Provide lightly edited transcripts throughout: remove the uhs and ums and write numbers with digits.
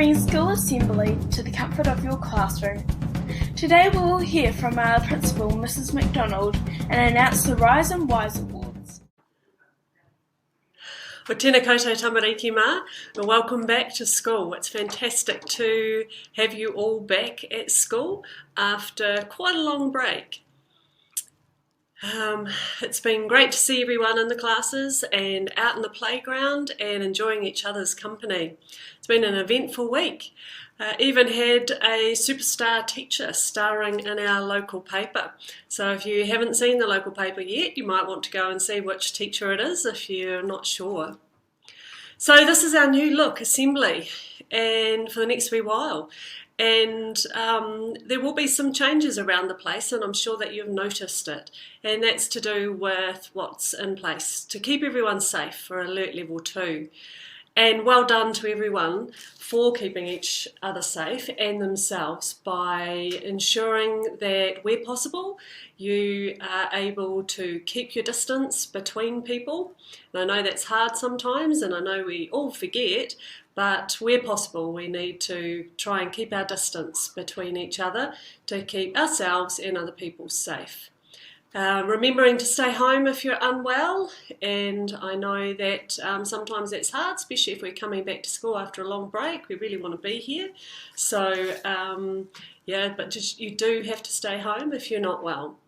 bring school assembly to the comfort of your classroom. Today we will hear from our principal, Mrs. McDonald, and announce the WIS and WIS Awards. O tēnā koutou tamariki mā, and welcome back to school. It's fantastic to have you all back at school after quite a long break. It's been great to see everyone in the classes and out in the playground and enjoying each other's company. It's been an eventful week. Even had a superstar teacher starring in our local paper. So if you haven't seen the local paper yet, you might want to go and see which teacher it is if you're not sure. So this is our new look assembly, and for the next wee while. And there will be some changes around the place, and I'm sure that you've noticed it. And that's to do with what's in place to keep everyone safe for Alert Level 2. And well done to everyone for keeping each other safe and themselves by ensuring that where possible you are able to keep your distance between people. And I know that's hard sometimes, and I know we all forget, but where possible we need to try and keep our distance between each other to keep ourselves and other people safe. Remembering to stay home if you're unwell, and I know that sometimes that's hard, especially if we're coming back to school after a long break. We really want to be here, so but you do have to stay home if you're not well.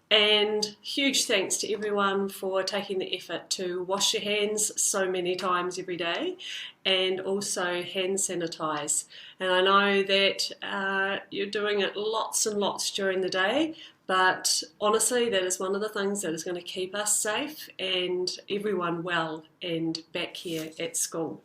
And huge thanks to everyone for taking the effort to wash your hands so many times every day and also hand sanitize. And I know that you're doing it lots and lots during the day, but honestly that is one of the things that is going to keep us safe and everyone well and back here at school.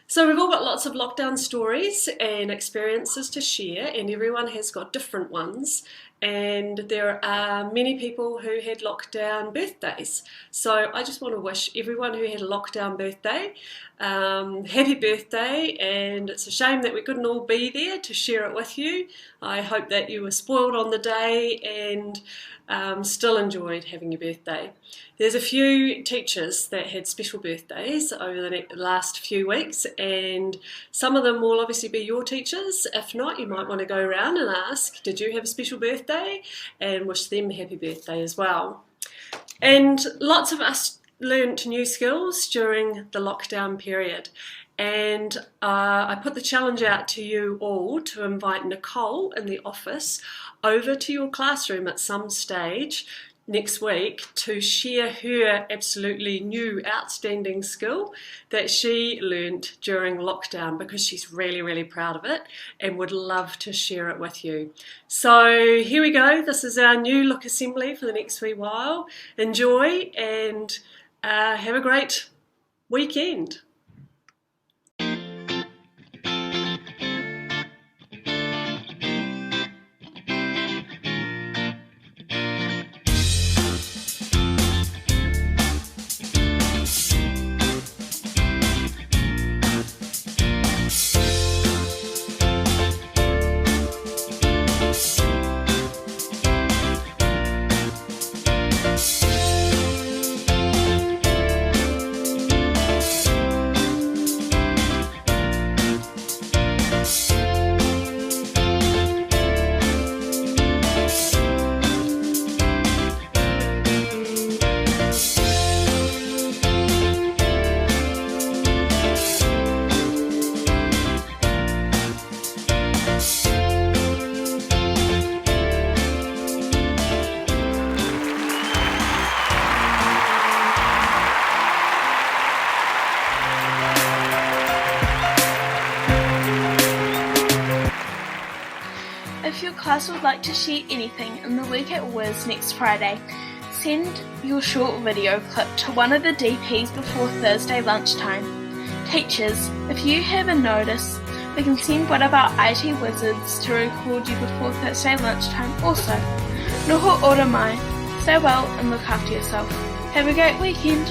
So we've all got lots of lockdown stories and experiences to share, and everyone has got different ones. And there are many people who had lockdown birthdays. So I just want to wish everyone who had a lockdown birthday happy birthday, and it's a shame that we couldn't all be there to share it with you. I hope that you were spoiled on the day and still enjoyed having your birthday. There's a few teachers that had special birthdays over the last few weeks, and some of them will obviously be your teachers. If not, you might want to go around and ask, did you have a special birthday, and wish them a happy birthday as well. And lots of us learnt new skills during the lockdown period, and I put the challenge out to you all to invite Nicole in the office over to your classroom at some stage next week to share her absolutely new outstanding skill that she learnt during lockdown, because she's really, really proud of it and would love to share it with you. So here we go. This is our new look assembly for the next wee while. Enjoy and have a great weekend. If your class would like to share anything in the week at WIS next Friday, send your short video clip to one of the DPs before Thursday lunchtime. Teachers, if you have a notice, we can send one of our IT wizards to record you before Thursday lunchtime also. Noho ora mai. Stay well and look after yourself. Have a great weekend.